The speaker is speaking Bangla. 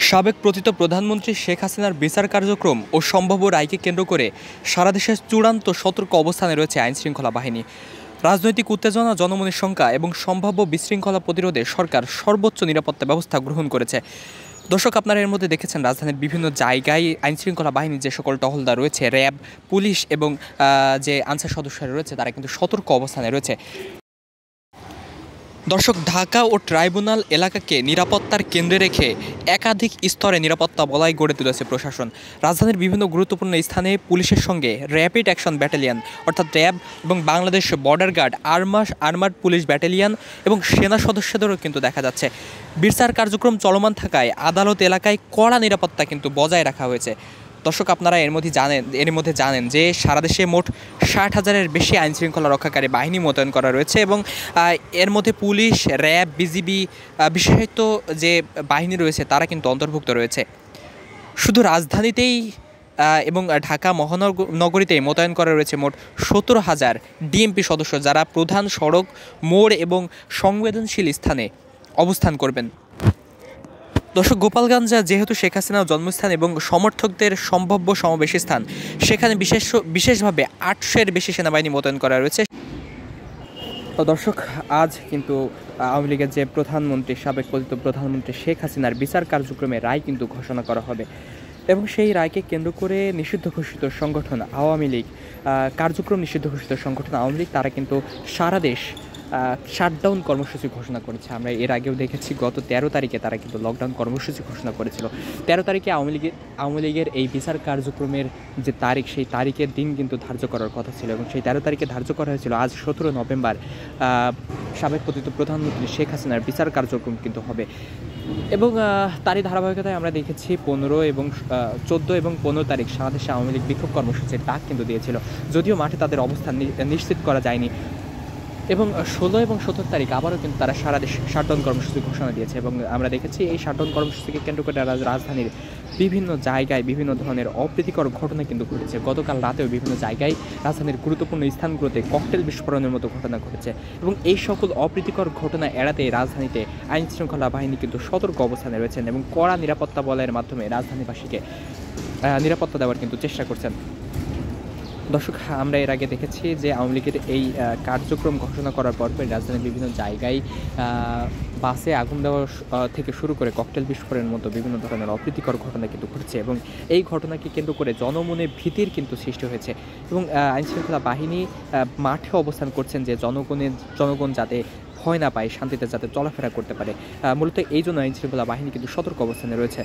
সাবেক পতিত প্রধানমন্ত্রী শেখ হাসিনার বিচার কার্যক্রম ও সম্ভাব্য রায়কে কেন্দ্র করে সারা দেশের চূড়ান্ত সতর্ক অবস্থানে রয়েছে আইনশৃঙ্খলা বাহিনী। রাজনৈতিক উত্তেজনা, জনমনের শঙ্কা এবং সম্ভাব্য বিশৃঙ্খলা প্রতিরোধে সরকার সর্বোচ্চ নিরাপত্তা ব্যবস্থা গ্রহণ করেছে। দর্শক, আপনারা এর মধ্যে দেখেছেন রাজধানীর বিভিন্ন জায়গায় আইনশৃঙ্খলা বাহিনীর যে সকল টহলদার রয়েছে, র্যাব, পুলিশ এবং যে আনসার সদস্যরা রয়েছে তারা কিন্তু সতর্ক অবস্থানে রয়েছে। দর্শক, ঢাকা ও ট্রাইব্যুনাল এলাকাকে নিরাপত্তার কেন্দ্রে রেখে একাধিক স্তরে নিরাপত্তা বলয় গড়ে তুলেছে প্রশাসন। রাজধানীর বিভিন্ন গুরুত্বপূর্ণ স্থানে পুলিশের সঙ্গে র্যাপিড অ্যাকশন ব্যাটালিয়ন অর্থাৎ র্যাব এবং Bangladesh border guard, armoured police battalion এবং সেনা সদস্যদেরও কিন্তু দেখা যাচ্ছে। বিচার কার্যক্রম চলমান থাকায় আদালত এলাকায় কড়া নিরাপত্তা কিন্তু বজায় রাখা হয়েছে। দর্শক, আপনারা এর মধ্যে জানেন যে সারা দেশে মোট 60,000-এর বেশি আইনশৃঙ্খলা রক্ষাকারী বাহিনী মোতায়েন করা রয়েছে এবং এর মধ্যে পুলিশ, র্যাব, বিজিবি, বিশেষায়িত যে বাহিনী রয়েছে তারা কিন্তু অন্তর্ভুক্ত রয়েছে। শুধু রাজধানীতেই এবং ঢাকা মহানগরীতেই মোতায়েন করা রয়েছে মোট 17,000 ডিএমপি সদস্য, যারা প্রধান সড়ক, মোড় এবং সংবেদনশীল স্থানে অবস্থান করবেন। দর্শক, গোপালগঞ্জ যেহেতু শেখ হাসিনার জন্মস্থান এবং সমর্থকদের সম্ভাব্য সমাবেশ স্থান, সেখানে বিশেষভাবে 800-এর বেশি সেনাবাহিনী মোতায়েন করা রয়েছে। তো দর্শক, আজ কিন্তু আওয়ামী লীগের যে সাবেক পতিত প্রধানমন্ত্রী শেখ হাসিনার বিচার কার্যক্রমে রায় কিন্তু ঘোষণা করা হবে এবং সেই রায়কে কেন্দ্র করে নিষিদ্ধ ঘোষিত সংগঠন আওয়ামী লীগ, কার্যক্রম নিষিদ্ধ ঘোষিত সংগঠন আওয়ামী লীগ, তারা কিন্তু সারা দেশ শাটডাউন কর্মসূচি ঘোষণা করেছে। আমরা এর আগেও দেখেছি গত 13 তারিখে তারা কিন্তু লকডাউন কর্মসূচি ঘোষণা করেছিল। 13 তারিখে আওয়ামী লীগের এই বিচার কার্যক্রমের যে তারিখ, সেই তারিখের দিন কিন্তু ধার্য করার কথা ছিল এবং সেই 13 তারিখে ধার্য করা হয়েছিল। আজ 17 নভেম্বর সাবেক পতিত প্রধানমন্ত্রী শেখ হাসিনার বিচার কার্যক্রম কিন্তু হবে এবং তারই ধারাবাহিকতায় আমরা দেখেছি 15 এবং 14 এবং 15 তারিখ সারা দেশে আওয়ামী লীগ বিক্ষোভ কর্মসূচির ডাক কিন্তু দিয়েছিল, যদিও মাঠে তাদের অবস্থান নিশ্চিত করা যায়নি। এবং 16 এবং 17 তারিখ আবারও কিন্তু তারা সারা দেশে শাটডাউন কর্মসূচি ঘোষণা দিয়েছে এবং আমরা দেখেছি এই শাটডাউন কর্মসূচিকে কেন্দ্র করে রাজধানীর বিভিন্ন জায়গায় বিভিন্ন ধরনের অপ্রীতিকর ঘটনা কিন্তু ঘটেছে। গতকাল রাতেও বিভিন্ন জায়গায় রাজধানীর গুরুত্বপূর্ণ স্থানগুলোতে ককটেল বিস্ফোরণের মতো ঘটনা ঘটেছে এবং এই সকল অপ্রীতিকর ঘটনা এড়াতে রাজধানীতে আইনশৃঙ্খলা বাহিনী কিন্তু সতর্ক অবস্থানে রয়েছেন এবং কড়া নিরাপত্তা বলয়ের মাধ্যমে রাজধানীবাসীকে নিরাপত্তা দেওয়ার কিন্তু চেষ্টা করছেন। দর্শক, আমরা এর আগে দেখেছি যে আওয়ামী লীগের এই কার্যক্রম ঘোষণা করার পরপরই রাজধানীর বিভিন্ন জায়গায় বাসে আগুন দেওয়া থেকে শুরু করে ককটেল বিস্ফোরণের মতো বিভিন্ন ধরনের অপ্রীতিকর ঘটনা কিন্তু ঘটছে এবং এই ঘটনাকে কেন্দ্র করে জনমনে ভীতির কিন্তু সৃষ্টি হয়েছে এবং আইনশৃঙ্খলা বাহিনী মাঠে অবস্থান করছেন যে জনগণ যাতে ভয় না পায়, শান্তিতে যাতে চলাফেরা করতে পারে। মূলত এই জন্য আইনশৃঙ্খলা বাহিনী কিন্তু সতর্ক অবস্থানে রয়েছে।